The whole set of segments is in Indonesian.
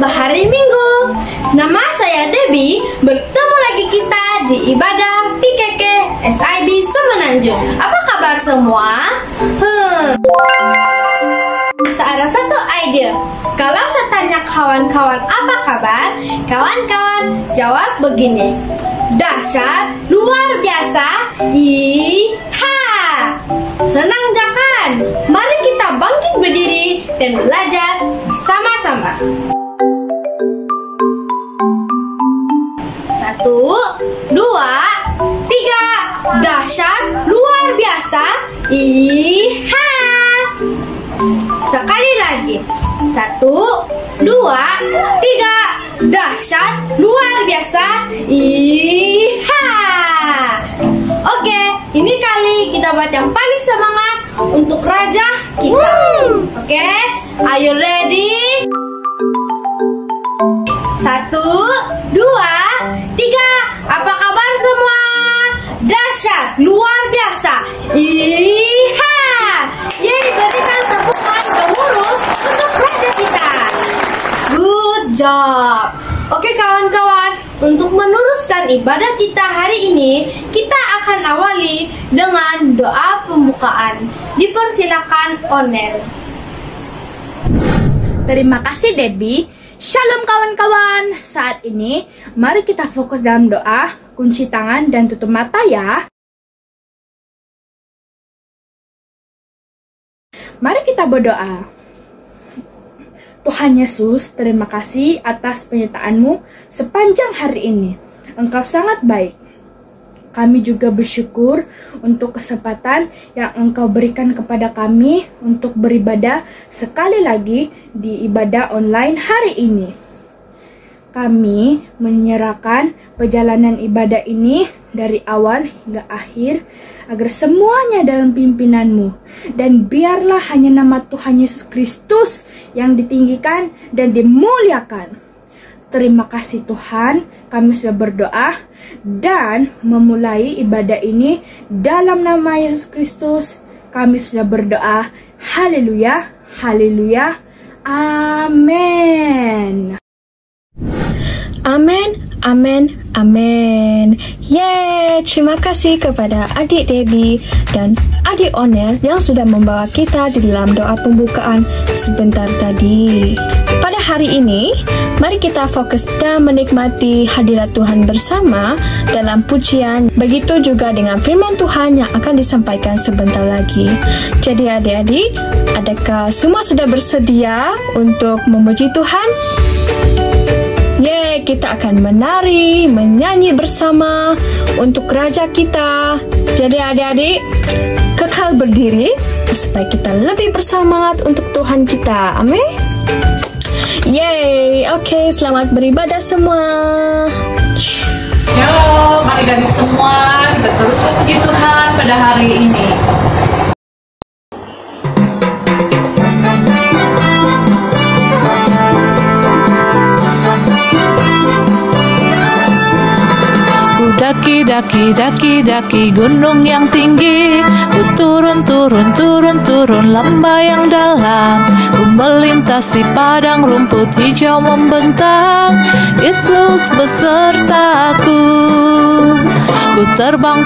hari Minggu. Nama saya Debbie, bertemu lagi kita di ibadah PKK SIB Semenanjung. Apa kabar semua? Ada satu ide. Kalau saya tanya kawan-kawan apa kabar, kawan-kawan jawab begini: dahsyat, luar biasa, iha. Senang kan? Mari kita bangkit berdiri dan belajar bersama-sama. 1, 2, 3. Dahsyat, luar biasa, iha. Sekali lagi. 1, 2, 3. Dahsyat, luar biasa, iha. Oke, ini kali kita buat yang paling semangat untuk raja kita. Oke, are you ready? 1, 2, 3. Apa kabar semua? Dahsyat, luar biasa, iha. Yeay, berikan tepukan gemuruh untuk raja kita. Good job. Oke kawan-kawan, untuk meneruskan ibadah kita hari ini, kita akan awali dengan doa pembukaan. Dipersilakan Onel. Terima kasih Debbie. Shalom kawan-kawan. Saat ini, mari kita fokus dalam doa. Kunci tangan dan tutup mata ya. Mari kita berdoa. Tuhan Yesus, terima kasih atas penyertaan-Mu sepanjang hari ini. Engkau sangat baik. Kami juga bersyukur untuk kesempatan yang Engkau berikan kepada kami untuk beribadah sekali lagi di ibadah online hari ini. Kami menyerahkan perjalanan ibadah ini dari awal hingga akhir, agar semuanya dalam pimpinan-Mu. Dan biarlah hanya nama Tuhan Yesus Kristus yang ditinggikan dan dimuliakan. Terima kasih Tuhan, kami sudah berdoa dan memulai ibadah ini dalam nama Yesus Kristus. Kami sudah berdoa. Haleluya, haleluya, amin. Amin, amin, amin. Yeay, terima kasih kepada adik Debbie dan adik Onel yang sudah membawa kita di dalam doa pembukaan sebentar tadi. Pada hari ini, mari kita fokus dan menikmati hadirat Tuhan bersama dalam pujian. Begitu juga dengan firman Tuhan yang akan disampaikan sebentar lagi. Jadi adik-adik, adakah semua sudah bersedia untuk memuji Tuhan? Yeay, kita akan menari, menyanyi bersama untuk Raja kita. Jadi adik-adik, kekal berdiri supaya kita lebih bersemangat untuk Tuhan kita. Amin. Yeay, oke, selamat beribadah semua. Yo, mari adik semua, kita terus memuji Tuhan pada hari ini. Daki gunung yang tinggi, ku turun lembah yang dalam, ku melintasi padang rumput hijau membentang. Yesus besertaku, ku terbang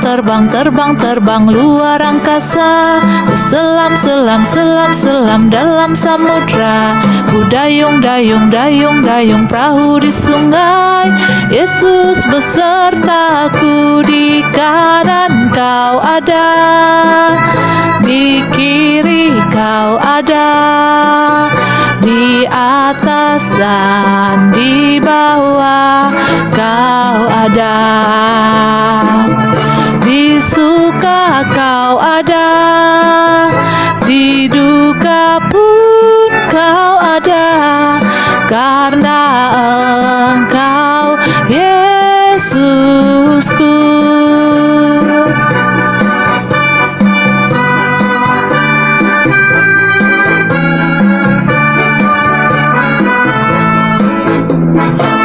luar angkasa, ku selam dalam samudra, ku dayung perahu di sungai. Yesus besertaku, di kanan kau ada, di kiri kau ada, di atas dan di bawah kau ada, di suka kau ada, di duka pun kau ada, karena Engkau Yesusku.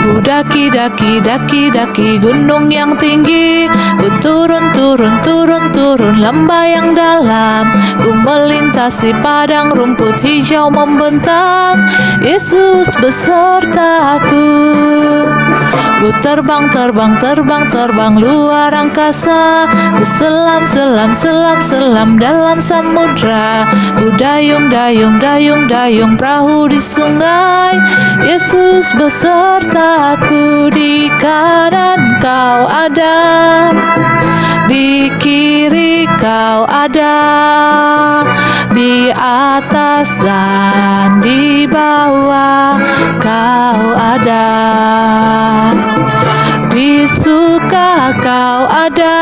Ku daki gunung yang tinggi, ku turun lembah yang dalam. Ku melintasi padang rumput hijau membentang, Yesus besertaku. Ku terbang luar angkasa, ku selam dalam samudra. Ku dayung perahu di sungai, Yesus besertaku. Di kanan kau ada, di kiri kau ada, di atas dan di bawah kau ada. Di suka kau ada,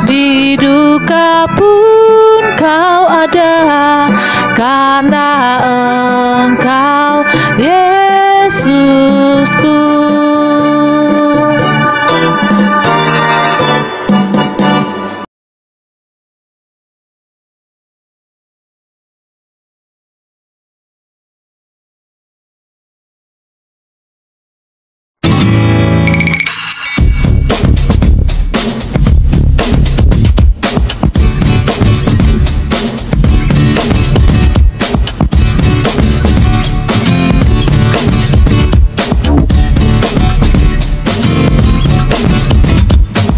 di duka pun kau ada, karena Engkau Yesusku.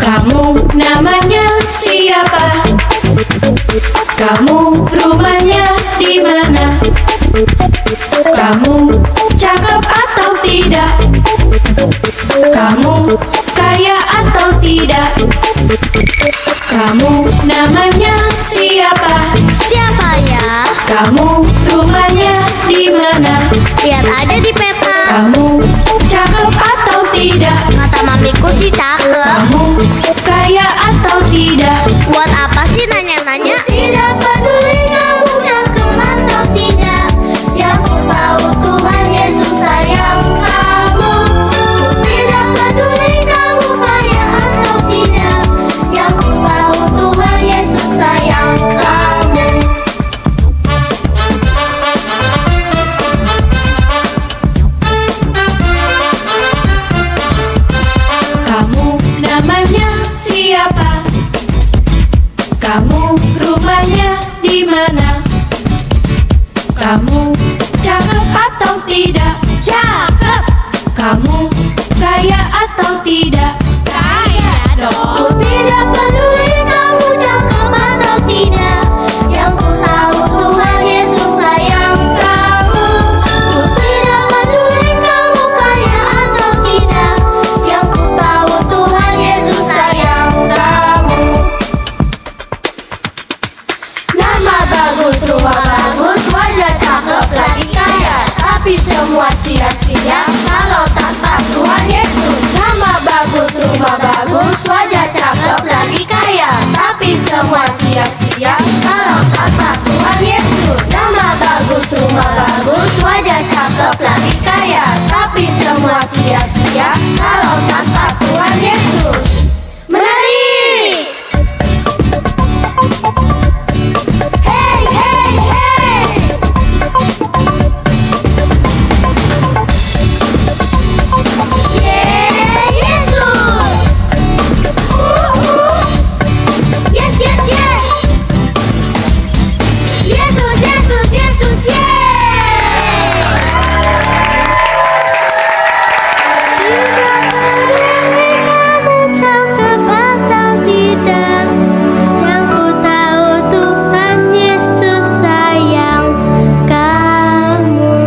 Kamu namanya siapa? Kamu rumahnya di mana? Kamu cakep atau tidak? Kamu kaya atau tidak? Kamu namanya siapa? Siapa ya? Kamu rumahnya di mana? Lihat ada di peta. Kamu cakep atau tidak? Kata mamiku sih cakep. Kamu kaya atau tidak? Buat apa sih nanya-nanya? Tidak peduli kamu cakep atau tidak, yang ku tahu Tuhan Yesus sayang kamu. Ku tidak peduli kamu kaya atau tidak, yang ku tahu Tuhan Yesus sayang kamu. Kamu namanya siapa? Kamu rumahnya di mana? Kamu cakep atau tidak? Cakep. Kamu kaya atau tidak? Kaya dong. Ku tidak peduli kamu cakep atau tidak, yang ku tahu Tuhan Yesus sayang kamu. Ku tidak peduli kamu kaya atau tidak, yang ku tahu Tuhan Yesus sayang kamu. Nama bagus, rumah bagus, wajah cakep, lagi kaya, tapi semua sia-sia kalau tanpa Tuhan Yesus. Nama bagus, rumah bagus, wajah cakep, lagi kaya, tapi semua sia-sia kalau tanpa Tuhan Yesus. Nama bagus, rumah bagus, wajah cakep, lagi kaya, tapi semua sia-sia kalau tanpa Tuhan Yesus. Menari! Hey, hey, hey! Yeah, Yesus! Yes, yes, yes! Yesus, Yesus, Yesus, yeah! Cakep atau tidak, yang ku tahu Tuhan Yesus sayang kamu.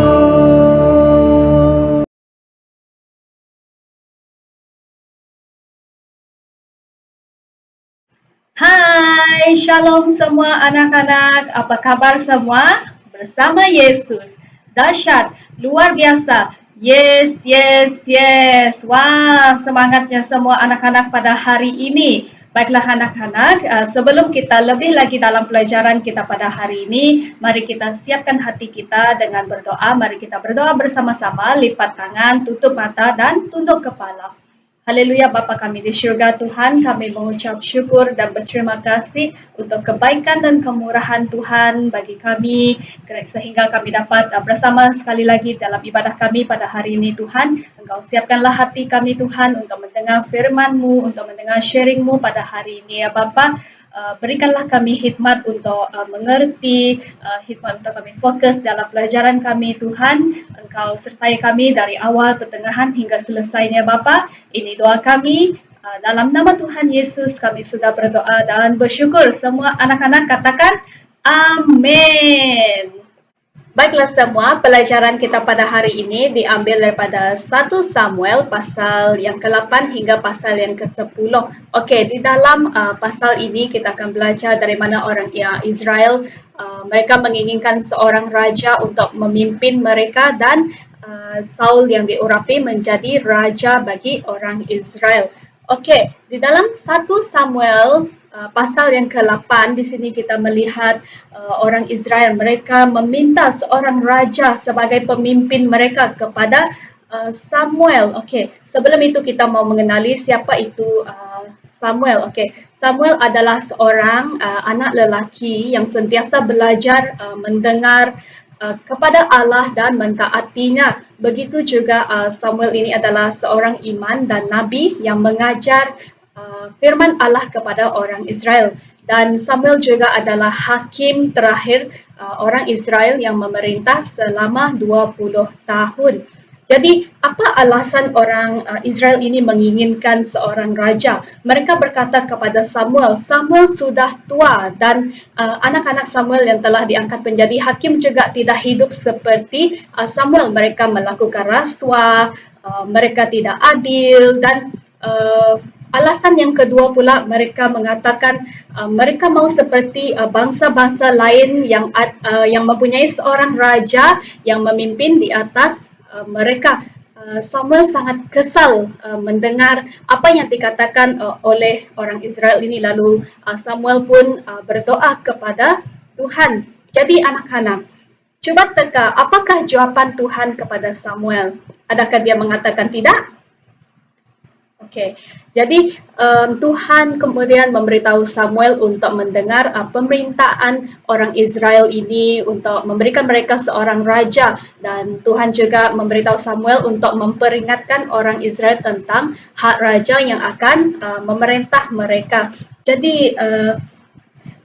Hai, shalom semua anak-anak. Apa kabar semua? Bersama Yesus. Dahsyat, luar biasa. Yes, yes, yes. Wah, semangatnya semua anak-anak pada hari ini. Baiklah anak-anak, sebelum kita lebih lagi dalam pelajaran kita pada hari ini, mari kita siapkan hati kita dengan berdoa. Mari kita berdoa bersama-sama, lipat tangan, tutup mata dan tunduk kepala. Haleluya Bapa kami di syurga Tuhan, kami mengucap syukur dan berterima kasih untuk kebaikan dan kemurahan Tuhan bagi kami sehingga kami dapat bersama sekali lagi dalam ibadah kami pada hari ini Tuhan. Engkau siapkanlah hati kami Tuhan untuk mendengar firman-Mu, untuk mendengar sharing-Mu pada hari ini ya Bapa. Berikanlah kami hikmat untuk mengerti, hikmat untuk kami fokus dalam pelajaran kami Tuhan. Engkau sertai kami dari awal, pertengahan hingga selesainya Bapa. Ini doa kami. Dalam nama Tuhan Yesus kami sudah berdoa dan bersyukur. Semua anak-anak katakan amin. Baiklah semua, pelajaran kita pada hari ini diambil daripada 1 Samuel pasal yang ke-8 hingga pasal yang ke-10. Okey, di dalam pasal ini kita akan belajar dari mana orang Israel mereka menginginkan seorang raja untuk memimpin mereka dan Saul yang diurapi menjadi raja bagi orang Israel. Okey, di dalam 1 Samuel pasal yang ke-8 di sini kita melihat orang Israel mereka meminta seorang raja sebagai pemimpin mereka kepada Samuel. Okey, sebelum itu kita mau mengenali siapa itu Samuel. Okey, Samuel adalah seorang anak lelaki yang sentiasa belajar mendengar kepada Allah dan mentaatinya. Begitu juga Samuel ini adalah seorang iman dan nabi yang mengajar firman Allah kepada orang Israel. Dan Samuel juga adalah hakim terakhir orang Israel yang memerintah selama 20 tahun. Jadi apa alasan orang Israel ini menginginkan seorang raja? Mereka berkata kepada Samuel, Samuel sudah tua dan anak-anak Samuel yang telah diangkat menjadi hakim juga tidak hidup seperti Samuel. Mereka melakukan rasuah, mereka tidak adil dan alasan yang kedua pula mereka mengatakan mereka mau seperti bangsa-bangsa lain yang mempunyai seorang raja yang memimpin di atas mereka. Samuel sangat kesal mendengar apa yang dikatakan oleh orang Israel ini. Lalu Samuel pun berdoa kepada Tuhan. Jadi anak-anak, coba teka apakah jawaban Tuhan kepada Samuel? Adakah dia mengatakan tidak? Okey, jadi Tuhan kemudian memberitahu Samuel untuk mendengar pemerintahan orang Israel ini untuk memberikan mereka seorang raja, dan Tuhan juga memberitahu Samuel untuk memperingatkan orang Israel tentang hak raja yang akan memerintah mereka. Jadi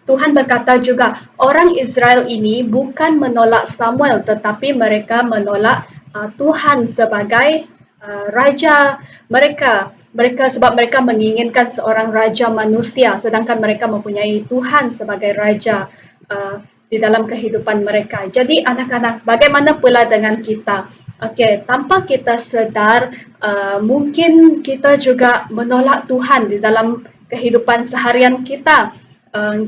Tuhan berkata juga orang Israel ini bukan menolak Samuel tetapi mereka menolak Tuhan sebagai raja mereka. Sebab mereka menginginkan seorang raja manusia sedangkan mereka mempunyai Tuhan sebagai raja di dalam kehidupan mereka. Jadi anak-anak, bagaimana pula dengan kita? Okey, tanpa kita sedar mungkin kita juga menolak Tuhan di dalam kehidupan seharian kita.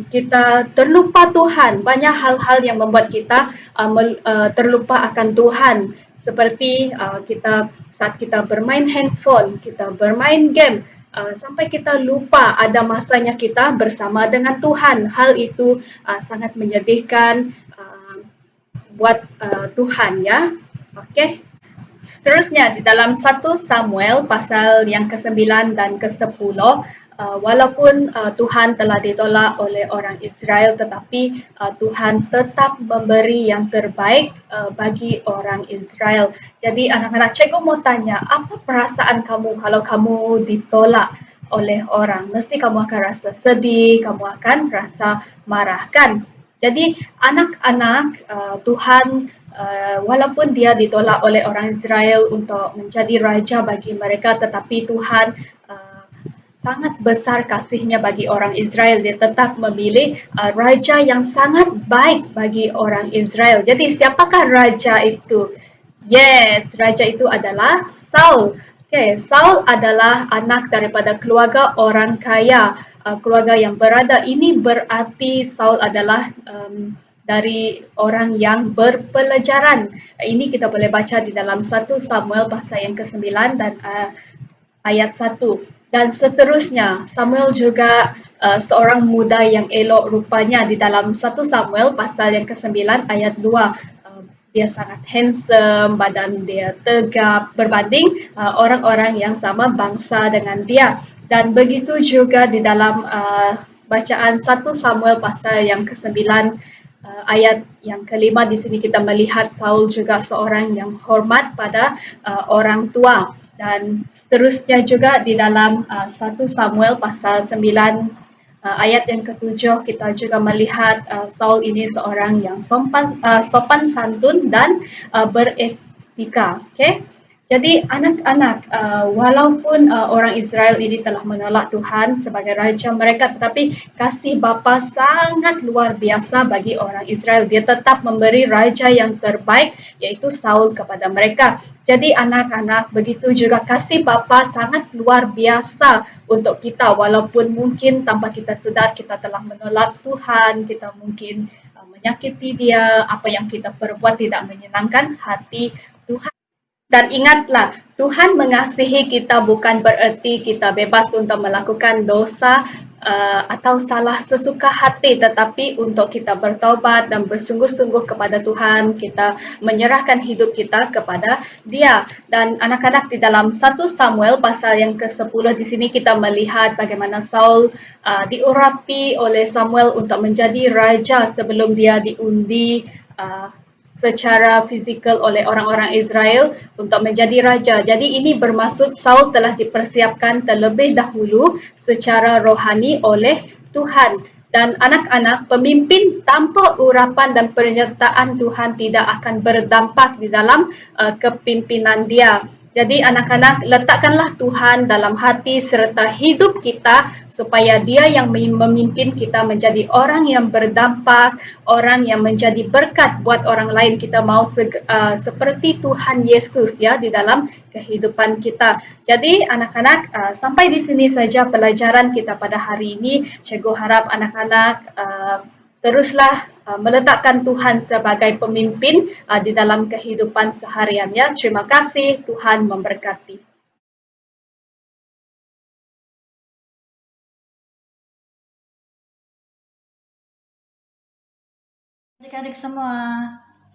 Kita terlupa Tuhan. Banyak hal-hal yang membuat kita terlupa akan Tuhan. Seperti saat kita bermain handphone, kita bermain game, sampai kita lupa ada masanya kita bersama dengan Tuhan. Hal itu sangat menyedihkan buat Tuhan ya. Okey. Seterusnya di dalam 1 Samuel pasal yang ke-9 dan ke-10, walaupun Tuhan telah ditolak oleh orang Israel tetapi Tuhan tetap memberi yang terbaik bagi orang Israel. Jadi anak-anak, cikgu mau tanya, apa perasaan kamu kalau kamu ditolak oleh orang? Mesti kamu akan rasa sedih, kamu akan rasa marah kan? Jadi anak-anak Tuhan walaupun dia ditolak oleh orang Israel untuk menjadi raja bagi mereka, tetapi Tuhan sangat besar kasihnya bagi orang Israel. Dia tetap memilih raja yang sangat baik bagi orang Israel. Jadi siapakah raja itu? Yes, raja itu adalah Saul. Okay, Saul adalah anak daripada keluarga orang kaya, keluarga yang berada. Ini berarti Saul adalah dari orang yang berpelajaran. Ini kita boleh baca di dalam 1 Samuel pasal yang ke-9 dan ayat 1. Dan seterusnya, Samuel juga seorang muda yang elok rupanya di dalam 1 Samuel pasal yang ke-9 ayat 2. dia sangat handsome, badan dia tegap berbanding orang-orang yang sama bangsa dengan dia. Dan begitu juga di dalam bacaan 1 Samuel pasal yang ke-9 ayat yang ke-5 di sini kita melihat Saul juga seorang yang hormat pada orang tua. Dan seterusnya juga di dalam 1 Samuel pasal 9 ayat yang ke-7 kita juga melihat Saul ini seorang yang sopan santun dan beretika. Okay? Jadi anak-anak, walaupun orang Israel ini telah menolak Tuhan sebagai raja mereka, tetapi kasih Bapa sangat luar biasa bagi orang Israel. Dia tetap memberi raja yang terbaik, yaitu Saul kepada mereka. Jadi anak-anak, begitu juga kasih Bapa sangat luar biasa untuk kita, walaupun mungkin tanpa kita sedar kita telah menolak Tuhan, kita mungkin menyakiti dia, apa yang kita perbuat tidak menyenangkan hati Tuhan. Dan ingatlah, Tuhan mengasihi kita bukan bererti kita bebas untuk melakukan dosa atau salah sesuka hati, tetapi untuk kita bertaubat dan bersungguh-sungguh kepada Tuhan, kita menyerahkan hidup kita kepada Dia. Dan anak-anak, di dalam 1 Samuel pasal yang ke-10 di sini kita melihat bagaimana Saul diurapi oleh Samuel untuk menjadi raja sebelum dia diundi secara fizikal oleh orang-orang Israel untuk menjadi raja. Jadi ini bermaksud Saul telah dipersiapkan terlebih dahulu secara rohani oleh Tuhan. Dan anak-anak, pemimpin tanpa urapan dan penyertaan Tuhan tidak akan berdampak di dalam kepimpinan dia. Jadi anak-anak, letakkanlah Tuhan dalam hati serta hidup kita supaya Dia yang memimpin kita menjadi orang yang berdampak, orang yang menjadi berkat buat orang lain. Kita mau seperti Tuhan Yesus ya di dalam kehidupan kita. Jadi anak-anak, sampai di sini saja pelajaran kita pada hari ini. Cikgu harap anak-anak teruslah meletakkan Tuhan sebagai pemimpin di dalam kehidupan sehariannya. Terima kasih, Tuhan memberkati. Adik-adik semua,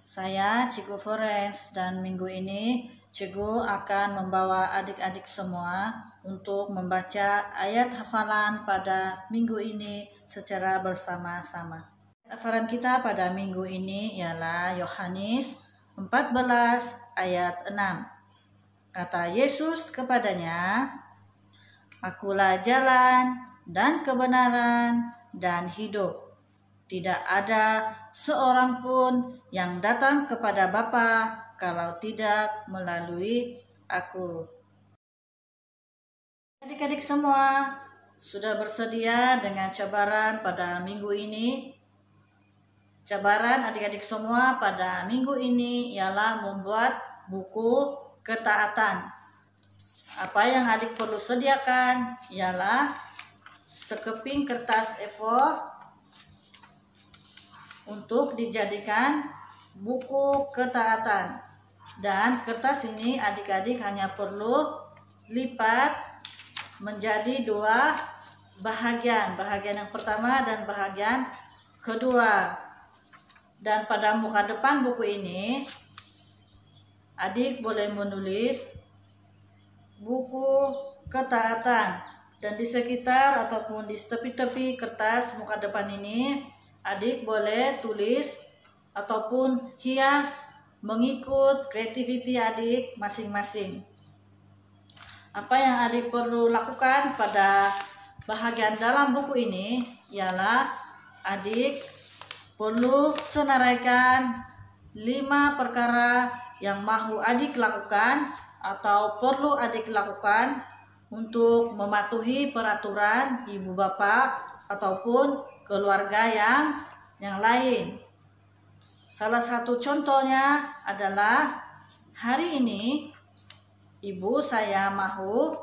saya Cikgu Forens dan minggu ini Cikgu akan membawa adik-adik semua untuk membaca ayat hafalan pada minggu ini secara bersama-sama. Hafalan kita pada minggu ini ialah Yohanes 14 ayat 6. Kata Yesus kepadanya, "Akulah jalan dan kebenaran dan hidup. Tidak ada seorang pun yang datang kepada Bapa kalau tidak melalui aku." Adik-adik semua, sudah bersedia dengan cabaran pada minggu ini? Cabaran adik-adik semua pada minggu ini ialah membuat buku ketaatan. Apa yang adik perlu sediakan ialah sekeping kertas A4 untuk dijadikan buku ketaatan. Dan kertas ini adik-adik hanya perlu lipat menjadi 2 bahagian. Bahagian yang pertama dan bahagian kedua. Dan pada muka depan buku ini, adik boleh menulis buku ketaatan. Dan di sekitar ataupun di tepi-tepi kertas muka depan ini, adik boleh tulis ataupun hias mengikut kreativiti adik masing-masing. Apa yang adik perlu lakukan pada bahagian dalam buku ini ialah adik perlu senaraikan 5 perkara yang mahu adik lakukan atau perlu adik lakukan untuk mematuhi peraturan ibu bapa ataupun keluarga yang lain. Salah satu contohnya adalah hari ini ibu saya mahu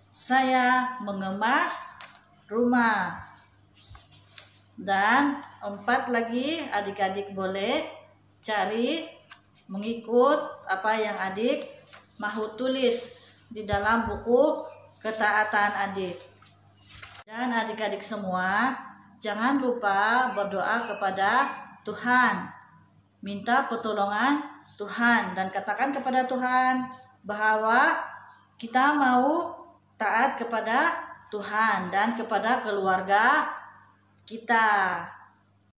saya mengemas rumah. Dan 4 lagi adik-adik boleh cari mengikut apa yang adik mahu tulis di dalam buku ketaatan adik. Dan adik-adik semua, jangan lupa berdoa kepada Tuhan. minta pertolongan Tuhan dan katakan kepada Tuhan bahwa kita mau taat kepada Tuhan dan kepada keluarga kita.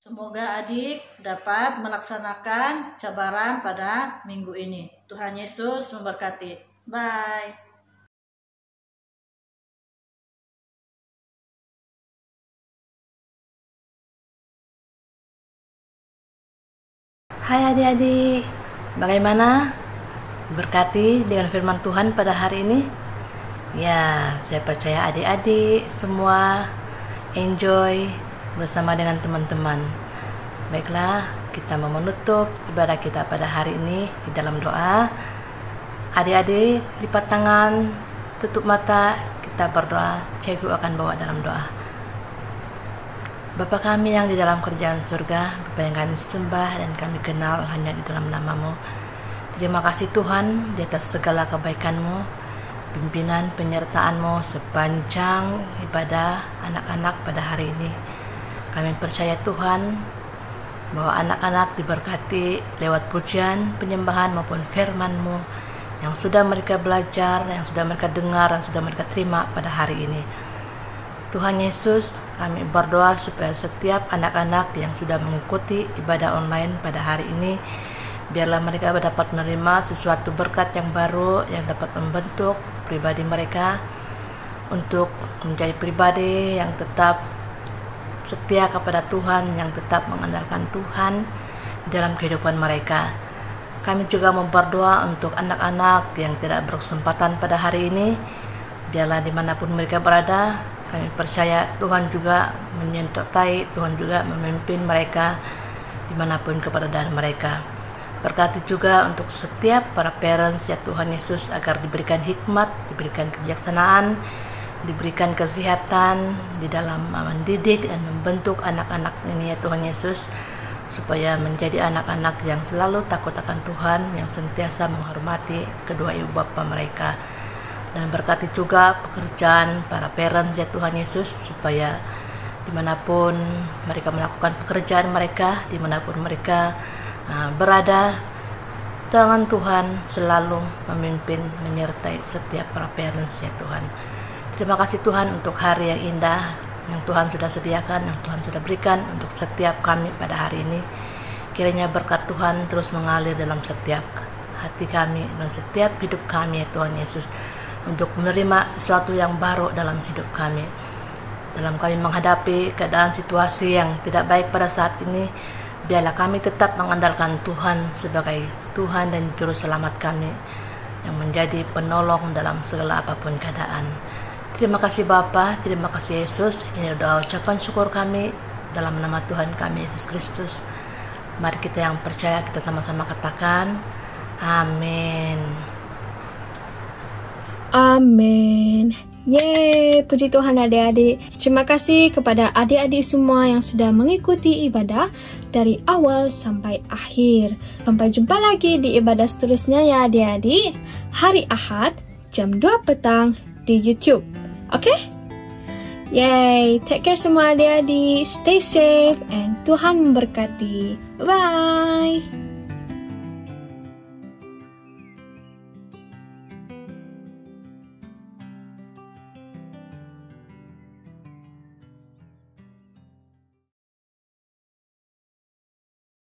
Semoga adik dapat melaksanakan cabaran pada minggu ini. Tuhan Yesus memberkati. Bye. Hai adik-adik, bagaimana? Berkati dengan firman Tuhan pada hari ini? Ya, saya percaya adik-adik semua enjoy bersama dengan teman-teman. Baiklah, kita mau menutup ibadah kita pada hari ini di dalam doa. Adik-adik, lipat tangan, tutup mata, kita berdoa. Cikgu akan bawa dalam doa. Bapa kami yang di dalam kerajaan surga, Bapa yang kami sembah dan kami kenal hanya di dalam nama-Mu. Terima kasih Tuhan di atas segala kebaikan-Mu, pimpinan penyertaan-Mu sepanjang ibadah anak-anak pada hari ini. Kami percaya Tuhan bahwa anak-anak diberkati lewat pujian, penyembahan maupun firman-Mu yang sudah mereka belajar, yang sudah mereka dengar, yang sudah mereka terima pada hari ini. Tuhan Yesus, kami berdoa supaya setiap anak-anak yang sudah mengikuti ibadah online pada hari ini, biarlah mereka dapat menerima sesuatu berkat yang baru yang dapat membentuk pribadi mereka untuk menjadi pribadi yang tetap setia kepada Tuhan, yang tetap mengandalkan Tuhan dalam kehidupan mereka. Kami juga berdoa untuk anak-anak yang tidak berkesempatan pada hari ini, biarlah dimanapun mereka berada, kami percaya Tuhan juga menyertai, Tuhan juga memimpin mereka dimanapun keberadaan mereka. Berkati juga untuk setiap para parents ya Tuhan Yesus, agar diberikan hikmat, diberikan kebijaksanaan, diberikan kesehatan di dalam mendidik dan membentuk anak-anak ini ya Tuhan Yesus, supaya menjadi anak-anak yang selalu takut akan Tuhan, yang sentiasa menghormati kedua ibu bapa mereka. Dan berkati juga pekerjaan para parents ya Tuhan Yesus, supaya dimanapun mereka melakukan pekerjaan mereka, dimanapun mereka berada, tangan Tuhan selalu memimpin, menyertai setiap para parents ya Tuhan. Terima kasih Tuhan untuk hari yang indah yang Tuhan sudah sediakan, yang Tuhan sudah berikan untuk setiap kami pada hari ini. Kiranya berkat Tuhan terus mengalir dalam setiap hati kami dan setiap hidup kami ya Tuhan Yesus, untuk menerima sesuatu yang baru dalam hidup kami. Dalam kami menghadapi keadaan situasi yang tidak baik pada saat ini, biarlah kami tetap mengandalkan Tuhan sebagai Tuhan dan Juru Selamat kami, yang menjadi penolong dalam segala apapun keadaan. Terima kasih Bapa, terima kasih Yesus. Ini doa ucapan syukur kami dalam nama Tuhan kami Yesus Kristus. Mari kita yang percaya, kita sama-sama katakan amin. Amin. Yeay, puji Tuhan adik-adik. Terima kasih kepada adik-adik semua yang sudah mengikuti ibadah dari awal sampai akhir. Sampai jumpa lagi di ibadah seterusnya ya adik-adik. Hari Ahad jam 2 petang di YouTube. Oke? Yay, take care semua adik-adik. Stay safe and Tuhan memberkati. Bye.